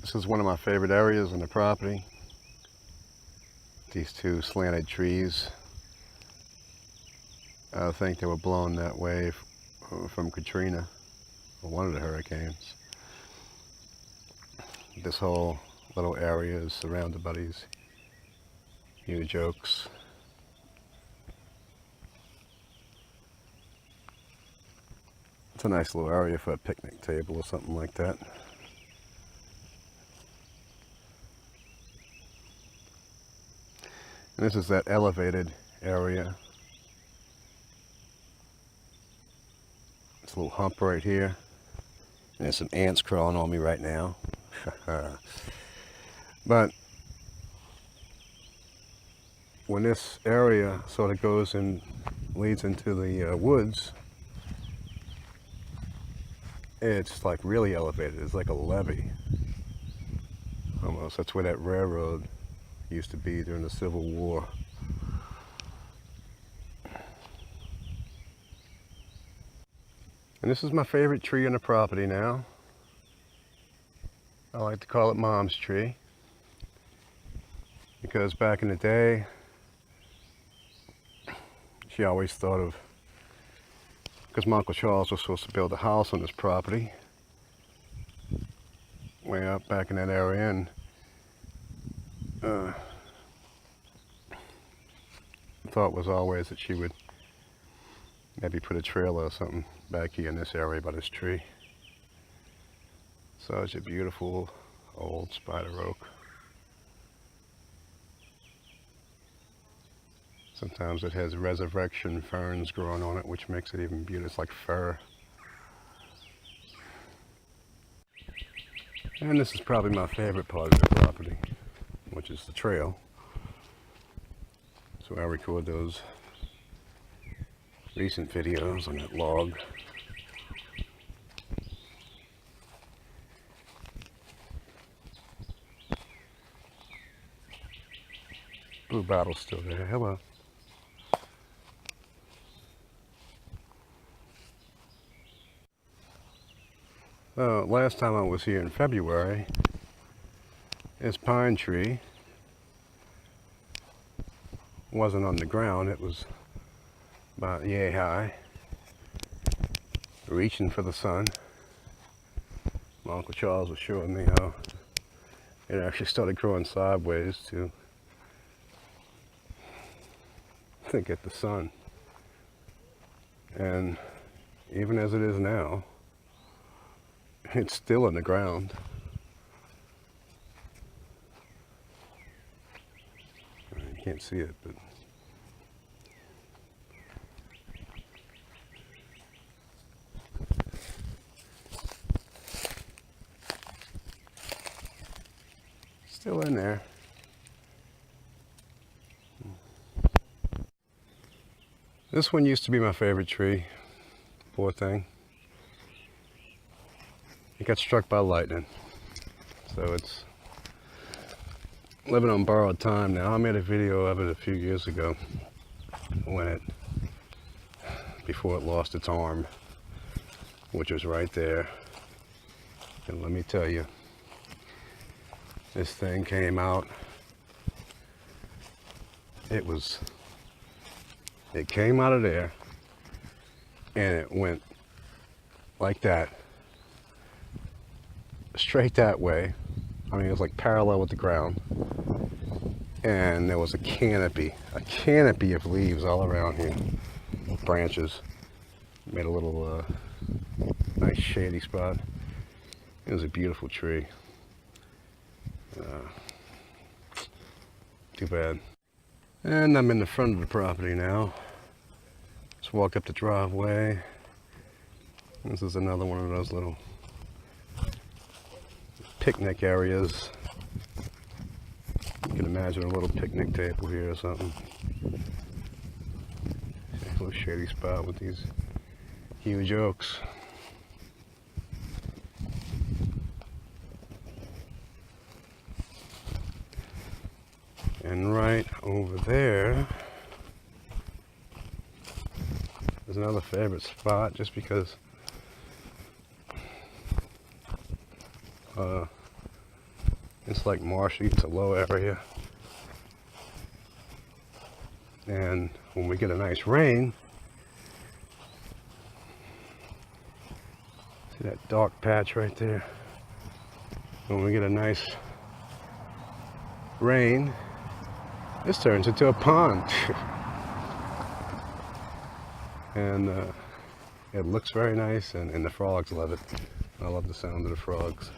This is one of my favorite areas on the property. These two slanted trees. I think they were blown that way from Katrina, or one of the hurricanes. This whole little area is surrounded by these huge oaks. It's a nice little area for a picnic table or something like that. And this is that elevated area. It's a little hump right here. And there's some ants crawling on me right now. But when this area sort of goes and leads into the woods, it's like really elevated. It's like a levee almost. That's where that railroad used to be during the Civil War. And this is my favorite tree on the property now. I like to call it Mom's tree, because back in the day she always thought of, because my Uncle Charles was supposed to build a house on this property way up back in that area, and thought was always that she would maybe put a trailer or something back here in this area by this tree. Such a beautiful old spider oak. Sometimes it has resurrection ferns growing on it, which makes it even beautiful. It's like fur. And this is probably my favorite part of the property, which is the trail. So I record those recent videos on that log. Blue bottle's still there. Hello. Last time I was here in February, this pine tree wasn't on the ground. It was about yay high, reaching for the sun. My Uncle Charles was showing me how it actually started growing sideways to get the sun. And even as it is now, it's still in the ground. You can't see it, but still in there. This one used to be my favorite tree. Poor thing. It got struck by lightning. So it's living on borrowed time now. I made a video of it a few years ago when before it lost its arm, which was right there. And let me tell you, this thing came out. It came out of there and it went like that, straight that way. I mean, it was like parallel with the ground. And there was a canopy of leaves all around here, branches. Made a little nice shady spot. It was a beautiful tree. Too bad. And I'm in the front of the property now. Just walk up the driveway. This is another one of those little picnic areas. You can imagine a little picnic table here or something. A little shady spot with these huge oaks. And right over there is another favorite spot, just because It's like marshy, it's a low area. And when we get a nice rain, see that dark patch right there? When we get a nice rain, this turns into a pond. And it looks very nice, and the frogs love it. I love the sound of the frogs.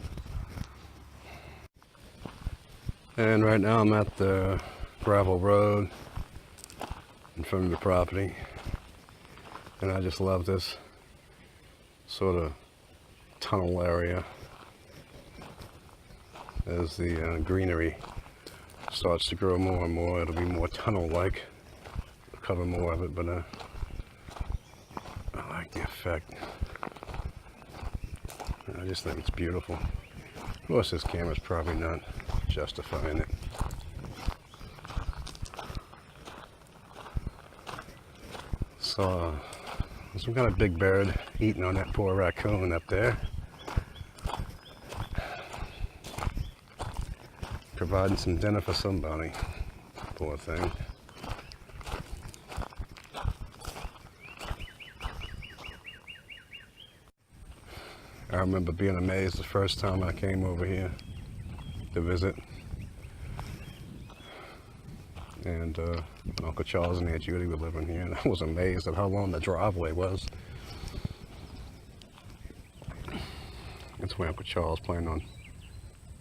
And right now I'm at the gravel road in front of the property, and I just love this sort of tunnel area as the greenery starts to grow more and more. It'll be more tunnel-like, cover more of it, but I like the effect. I just think it's beautiful. Of course, this camera's probably not justifying it. Saw some kind of big bird eating on that poor raccoon up there. Providing some dinner for somebody. Poor thing. I remember being amazed the first time I came over here to visit. And Uncle Charles and Aunt Judy were living here, and I was amazed at how long the driveway was. That's where Uncle Charles planned on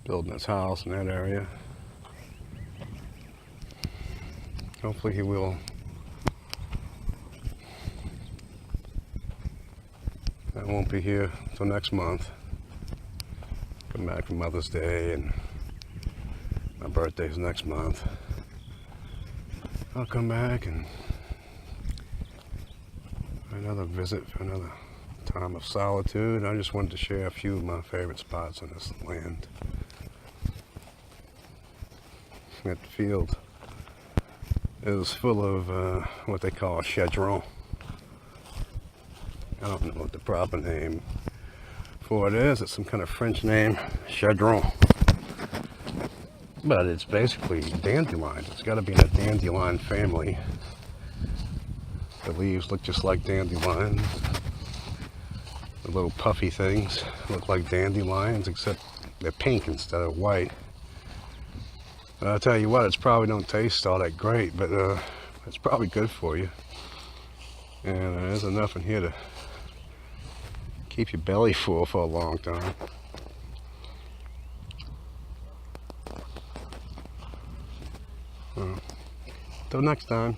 building his house in that area. Hopefully he will. I won't be here till next month. Come back for Mother's Day, and my birthday's next month. I'll come back and another visit for another time of solitude. I just wanted to share a few of my favorite spots on this land. That field is full of what they call chedron. I don't know what the proper name for it is. It's some kind of French name, chedron. But it's basically dandelion. It's got to be in a dandelion family. The leaves look just like dandelions. The little puffy things look like dandelions, except they're pink instead of white. And I'll tell you what, it's probably don't taste all that great, but it's probably good for you. And there's enough in here to keep your belly full for a long time. Till next time.